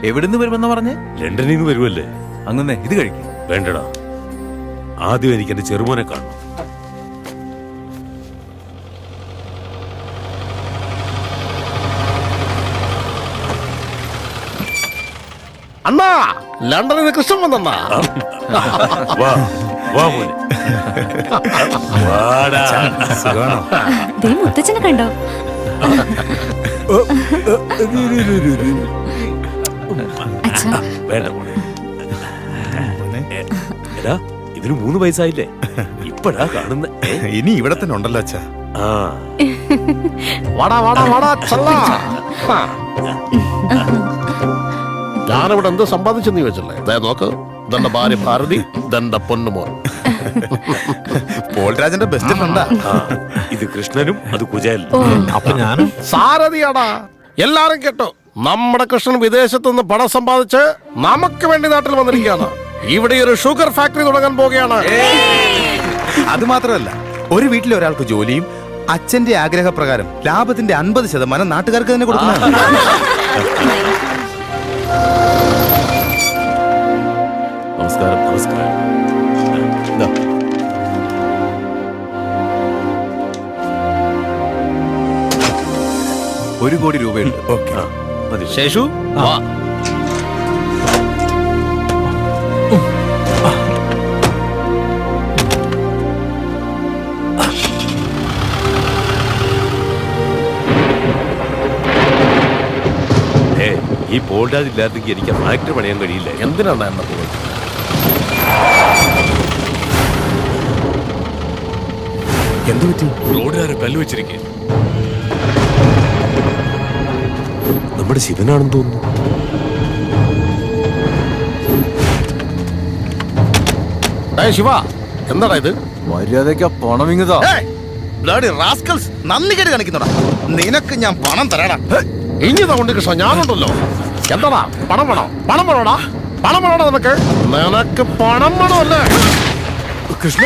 എവിടുന്ന് വരുമെന്നാ പറഞ്ഞേ? ലണ്ടനിൽ നിന്ന് വരുമല്ലേ? അങ്ങനെ ഇത് കഴിക്കും. വേണ്ടടാ, ആദ്യം എനിക്ക് എന്റെ ചെറുമോനെ കാണണം. അണ്ണാ, ലണ്ടനിൽ നിന്ന് കൃഷ്ണൻ വന്നണ്ണാ. വാ വാ മോനെ, വാടാ. മുത്തച്ഛനെ കണ്ടോ? വേണ്ട മോനെ. എടാ, ഇതിന് 3 വയസ്സായില്ലേ? ഇപ്പഴാ കാണുന്ന. ഇനി ഇവിടെ തന്നെ ഉണ്ടല്ലോ അച്ഛാ. ആ, വാടാ വാടാ വാടാ ചല്ലാ. ഞാനിവിടെ എന്ത് സമ്പാദിച്ചെന്ന് ചോദിച്ചല്ലേ? ദേ നോക്ക്, ഇതെന്റെ ഭാര്യ ഭാരതി, ഇതെന്റെ പൊന്നുമോൻ. പോൾരാജന്റെ ബെസ്റ്റ് ഫ്രണ്ടാ. ഇത് കൃഷ്ണനും അത് കുചേലും. അപ്പൊ ഞാനും സാരഥിയാടാ. എല്ലാരും കേട്ടോ, നമ്മുടെ കൃഷ്ണൻ വിദേശത്തു നിന്ന് പണം സമ്പാദിച്ച് നമുക്ക് വേണ്ടി നാട്ടിൽ വന്നിരിക്കുകയാണ്. ഇവിടെ ഒരു ഷുഗർ ഫാക്ടറി തുടങ്ങാൻ പോവുകയാണ്. അത് മാത്രമല്ല, ഒരു വീട്ടിലെ ഒരാൾക്ക് ജോലിയും അച്ഛന്റെ ആഗ്രഹപ്രകാരം ലാഭത്തിന്റെ 50% നാട്ടുകാർക്ക് തന്നെ കൊടുക്കുന്നതാണ്. നമസ്കാരം. നമസ്കാരം. 1 കോടി രൂപയുണ്ട്. ഓക്കെ, മതി. ശേഷു വാ. ഈ പോൾരാജ് ഇല്ലാതെങ്കിൽ എനിക്ക് ഫാക്ടറി പണിയാൻ കഴിയില്ല. എന്തിനാണ് എന്നെ പോയി? എന്തു പറ്റി? റോഡുകാരെ കല്ല് വെച്ചിരിക്കുക. നമ്മുടെ ശിവനാണെന്ന് തോന്നുന്നു. ശിവ, എന്താടാ ഇത്? മര്യാദയ്ക്ക് പണം ഇങ്ങതാ. നന്ദി കേട് കാണിക്കുന്നോടാ. നിനക്ക് ഞാൻ പണം തരാടാ. ഇഞ്ഞതാ കൊണ്ട് കൃഷ്ണ, ഞാനുണ്ടല്ലോ. എന്താടാ, പണം വേണോ? പണം വേണോടാ? പണം വേണോടാ നിനക്ക്? നിനക്ക് പണം വേണോ അല്ലേ കൃഷ്ണ?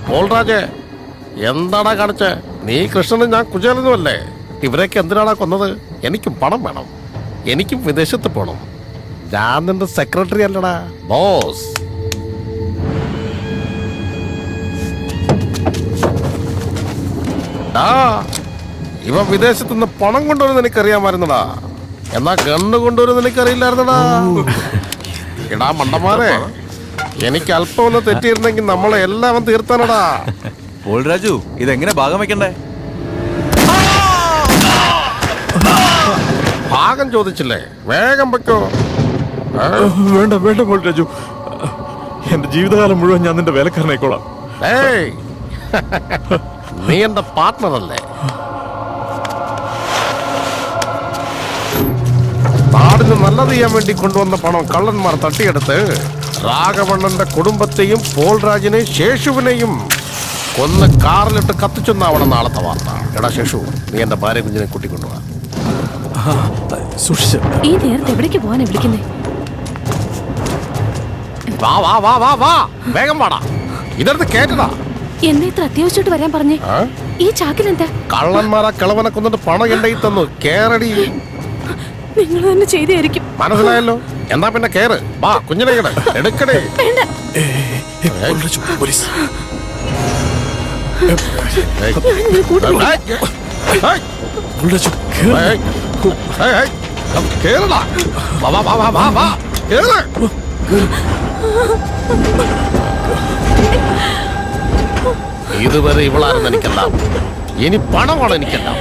പോൾരാജേ, എന്താടാ കാണിച്ചേ? നീ കൃഷ്ണനും ഞാൻ കുചേലനുമല്ലേ? ഇവരൊക്കെ എന്തിനാടാ കൊന്നത്? എനിക്കും പണം വേണം, എനിക്കും വിദേശത്ത് പോണം. ഞാൻ നിന്റെ സെക്രട്ടറി അല്ലടാ, ബോസ്. ഇവ വിദേശത്ത് നിന്ന് പണം കൊണ്ടുവരുന്ന എനിക്കറിയാമായിരുന്നടാ, എന്നാ ഗണ്ണ് കൊണ്ടുവരുന്ന എനിക്കറിയില്ലായിരുന്നടാ. എടാ മണ്ടന്മാരെ, എനിക്ക് അല്പം ഒന്ന് തെറ്റിയിരുന്നെങ്കിൽ നമ്മളെ എല്ലാം തീർത്താനടാ. പോൾരാജു, ഇതെങ്ങനെ ഭാഗം വെക്കണ്ടേ? ഭാഗം ചോദിച്ചില്ലേ, വേഗം വെക്കോ. വേണ്ട വേണ്ട പോൾരാജു, എന്റെ ജീവിതകാലം മുഴുവൻ ഞാൻ നിന്റെ വേലക്കാരനായിക്കോളാം. ഏയ്, നീ എന്റെ പാർട്ട്ണർ അല്ലേ? നാടിന് നല്ലത് ചെയ്യാൻ വേണ്ടി കൊണ്ടുവന്ന പണം കള്ളന്മാർ തട്ടിയെടുത്ത് രാഘവണ്ണന്റെ കുടുംബത്തെയും പോൾരാജിനെയും ശേഷുവിനെയും കൊന്ന് കാറിലിട്ട് കത്തിച്ചെന്നാവണം നാളത്തെ വാർത്ത. എടാ ശേഷു, നീ എന്റെ ഭാര്യ കുഞ്ഞിനെ കൂട്ടിക്കൊണ്ടുപോവാ. സൂക്ഷിച്ച്. ഈ നേരത്തെ എവിടേക്ക് പോവാനാ വിളിക്കുന്നേ? വാ വാ വാ വാ വാ, വേഗം വാടാ, ഇതെടുത്ത് കേട്ടടാ. എന്നെ ഇത്ര അത്യാവശ്യമായിട്ട് വരാൻ പറഞ്ഞേ? ഈ ചാക്കിലെന്താ? കള്ളന്മാരാ കിളവനെ കൊന്നിട്ട് പണം എന്റെ കയ്യിൽ തന്നു. കേറടി. നിങ്ങൾ തന്നെ ചെയ്തായിരിക്കും. മനസ്സിലായല്ലോ? എന്നാ പിന്നെ കേറ്. വാ, കുഞ്ഞിനെ എടുക്കടേ. പോലീസ്. കേറടാ. വാ വാ വാ വാ വാ, കേറ്. ഇതുവരെ ഇവളാരെന്ന് എനിക്കെല്ലാം, ഇനി പണമാണ് എനിക്കെല്ലാം.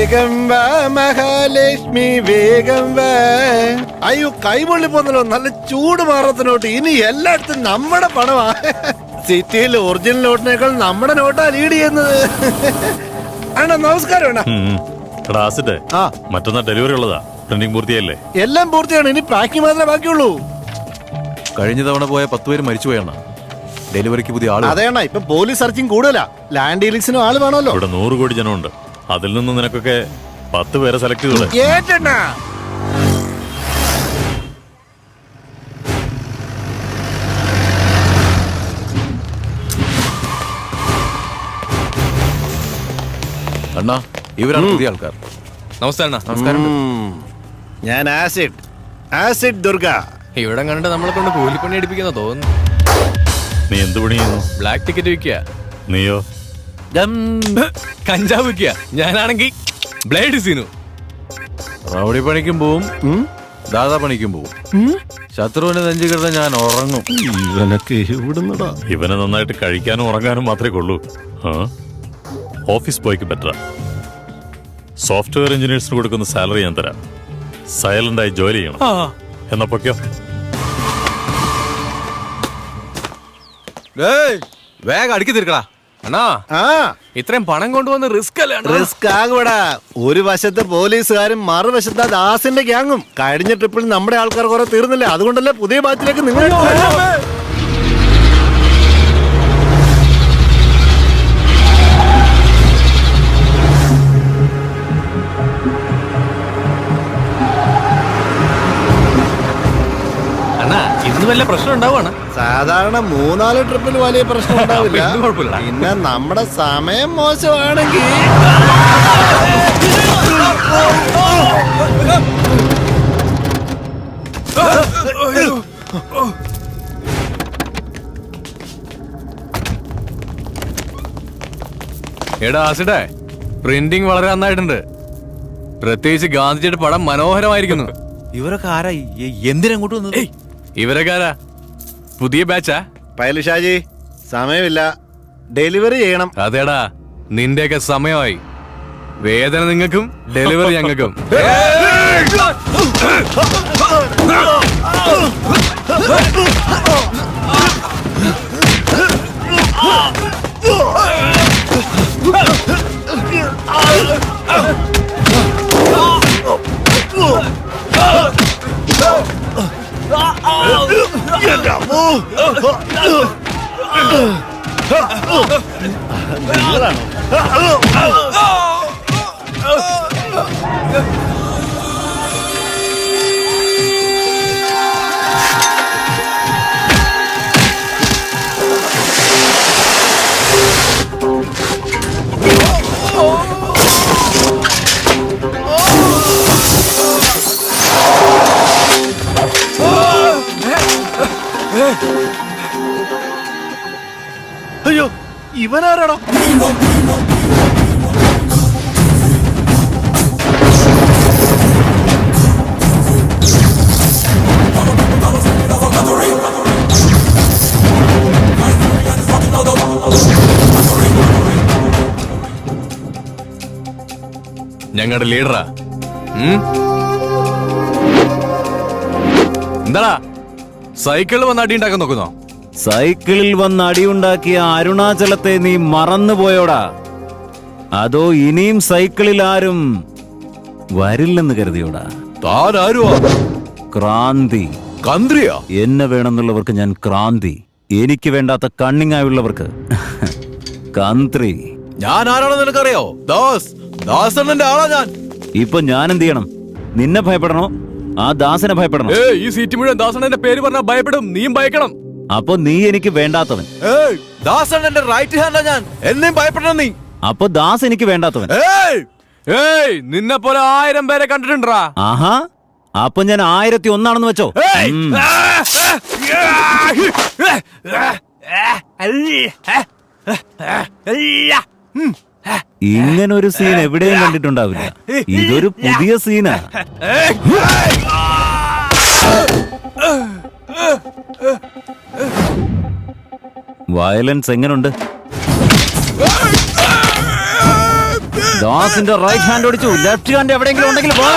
വേഗം വാ മഹാലക്ഷ്മി വേഗം വാ. അയ്യോ കൈപൊള്ളി പോന്നല്ലോ, നല്ല ചൂട് മാറത്തിനോട്ട്. ഇനി എല്ലായിടത്തും നമ്മുടെ പണമാ. സിറ്റിയിൽ ഒറിജിനൽ നോട്ടിനേക്കാൾ നമ്മുടെ നോട്ടാ ലീഡ് ചെയ്യുന്നത്. അണ്ണാ നമസ്കാരം അണ്ണാ. മറ്റന്നാ ഡെലിവറി ഉള്ളതാ. പ്രിന്റിംഗ് പൂർത്തിയല്ലേ? എല്ലാം പൂർത്തിയാണ്, ഇനി പാക്കിംഗ് മാത്രമേ ബാക്കിയുള്ളൂ. കഴിഞ്ഞ തവണ പോയ 10 പേര് മരിച്ചുപോയണ്ണ. ഡെലിവറിക്ക് പുതിയ ആള്. അതെ അണ്ണാ, ഇപ്പൊ പോലീസ് സെർച്ചിങ് കൂടുതലാ. ലാൻഡ് ഡീലിങ്സിനും ആള് വേണമല്ലോ. ഇവിടെ 100 കോടി ജനമുണ്ട്. അതിൽ നിന്ന് നിനക്കൊക്കെ 10 പേരെ സെലക്ട് ചെയ്തോളെ. ഏറ്റണ്ണാ. അണ്ണാ ഇവരാണ് പുതിയ ആൾക്കാർ. നമസ്കാരം. നമസ്കാരം. ഞാൻ ആസിഡ് ദുർഗ. ഇവിടെ കണ്ടിട്ട് നമ്മളെ കൊണ്ട് കൂലിപ്പണി അടിപ്പിക്കുന്ന തോന്നുന്നു. നീ എന്ത് പണി ചെയ്യുന്നു? ബ്ലാക്ക് ടിക്കറ്റ് വിൽക്കുക. നീയോ? കഞ്ചാവ് വിൽക്കുക. ഞാനാണെങ്കിൽ ബ്ലേഡ് സീനു. റൗഡി പണിക്കും പോവും, ദാദാ പണിക്കും പോവും. ശത്രുവിനെ നെഞ്ചു കിടന്ന് ഞാൻ ഉറങ്ങും. ഇവനെ നന്നായിട്ട് കഴിക്കാനും ഉറങ്ങാനും മാത്രമേ കൊള്ളൂ. ഓഫീസ് ബോയ്ക്ക് ബെറ്ററാ. സോഫ്റ്റ്വെയർ എഞ്ചിനീയേഴ്സിന് കൊടുക്കുന്ന സാലറി ഞാൻ തരാം. സൈലന്റായി ജോലി ചെയ്യണം. എന്നപ്പൊക്കെയോ വേഗം അടുക്കി തീർക്കടാ. അണ്ണാ ഇത്രയും പണം കൊണ്ടുവന്ന് റിസ്ക് അല്ലേ? റിസ്ക് ആകൂടാ. ഒരു വശത്ത് പോലീസുകാരും മറുവശത്ത് ദാസിന്റെ ഗ്യാങ്ങും. കഴിഞ്ഞ ട്രിപ്പിൽ നമ്മുടെ ആൾക്കാർ കുറെ തീർന്നില്ല. അതുകൊണ്ടല്ലേ പുതിയ ബാച്ചിലേക്ക് നിങ്ങൾ. അണ്ണാ ഇന്ന് വല്ല പ്രശ്നം ഉണ്ടാവുകയാണ്. സാധാരണ 3-4 ട്രിപ്പിൽ വലിയ പ്രശ്നം ഉണ്ടാവില്ല. അപ്പൊ ഇന്ന് കുഴപ്പമില്ല. പിന്നെ നമ്മുടെ സമയം മോശമാണെങ്കിൽ എടാ ആസിഡേ, പ്രിന്റിംഗ് വളരെ നന്നായിട്ടുണ്ട്. പ്രത്യേകിച്ച് ഗാന്ധിജിയുടെ പടം മനോഹരമായിരിക്കുന്നു. ഇവരൊക്കെ ആരാ? എന്തിനങ്ങോട്ട് വന്നത്? ഇവരൊക്കെ ആരാ? പുതിയ ബാച്ചാ? പൈലുഷാജി സമയമില്ല, ഡെലിവറി ചെയ്യണം. അതേടാ, നിന്റെയൊക്കെ സമയമായി. വേദന നിങ്ങൾക്കും ഡെലിവറി ഞങ്ങൾക്കും. അയ്യോ ഇവനാരാടോ? ഞങ്ങളുടെ ലീഡറാ. എന്താടാ സൈക്കിളിൽ വന്ന് അടി ഉണ്ടാക്കാൻ നോക്കുന്നോ? സൈക്കിളിൽ വന്ന് അടിയുണ്ടാക്കിയ അരുണാചലത്തെ നീ മറന്നുപോയോടാ? അതോ ഇനിയും സൈക്കിളിൽ ആരും വരില്ലെന്ന് കരുതിയോടാ? താൻ ആരുവാ? ക്രാന്തി. കന്ത്രിയാ? എന്നെ വേണമെന്നുള്ളവർക്ക് ഞാൻ ക്രാന്തി, എനിക്ക് വേണ്ടാത്ത കണ്ണിങ്ങായുള്ളവർക്ക് കന്ത്രി. ഞാൻ ആരാണെന്ന് നിനക്കറിയോ? ദാസണ്ണന്റെ ആളാ ഞാൻ. ഇപ്പൊ ഞാൻ എന്ത് ചെയ്യണം? നിന്നെ ഭയപ്പെടണോ ആ ദാസനെ ഭയപ്പെടണോ? ഈ സീറ്റ് മുഴുവൻ ദാസണ്ണന്റെ പേര് പറഞ്ഞാൽ ഭയപ്പെടും. നീയും ഭയക്കണം. അപ്പൊ നീ എനിക്ക് വേണ്ടാത്തവൻ. ദാസണ്ണന്റെ റൈറ്റ് ഹാൻഡാ ഞാൻ. എന്നെയും ഭയപ്പെടണം നീ. അപ്പൊ ദാസ് എനിക്ക് വേണ്ടാത്തവൻ. നിന്നെ പോലെ 1000 പേരെ കണ്ടിട്ടുണ്ടാ. ആഹാ, അപ്പൊ ഞാൻ 1001 വെച്ചോ. ഇങ്ങനൊരു സീൻ എവിടെയും കണ്ടിട്ടുണ്ടാവില്ല. ഇതൊരു പുതിയ സീനാ. വയലൻസ് എങ്ങനുണ്ട്? ദാസിന്റെ റൈറ്റ് ഹാൻഡ് ഓടിച്ചു ലെഫ്റ്റ് ഹാൻഡ് എവിടെയെങ്കിലും ഉണ്ടെങ്കിൽ പോ.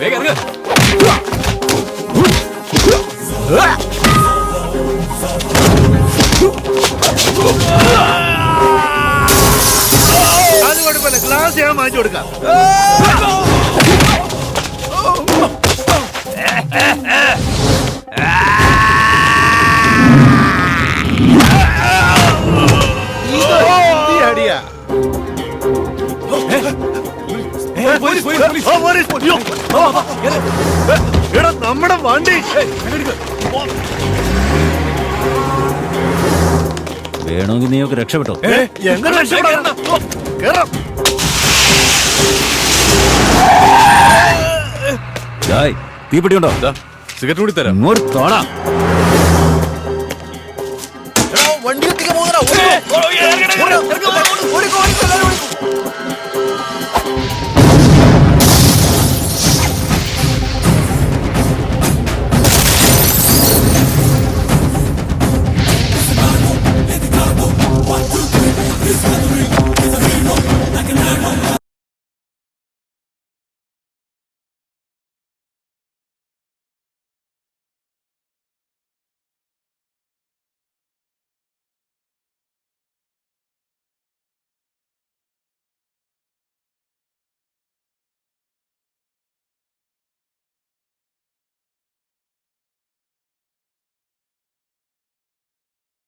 വേഗം ഇറങ്ങ്. അത് കുഴപ്പമില്ല, ഗ്ലാസ് ഞാൻ മാറ്റി കൊടുക്കാം. അടിയാ നമ്മുടെ വണ്ടി വേണമെങ്കിൽ നീയൊക്കെ രക്ഷപ്പെട്ടോ. എങ്ങനെ രക്ഷപ്പെടാൻ? കേറാം. തീപ്പെട്ടി ഉണ്ടോ? സിഗരറ്റ് കൂടി തരാം. ഇങ്ങോട്ട് തോടാ. വണ്ടി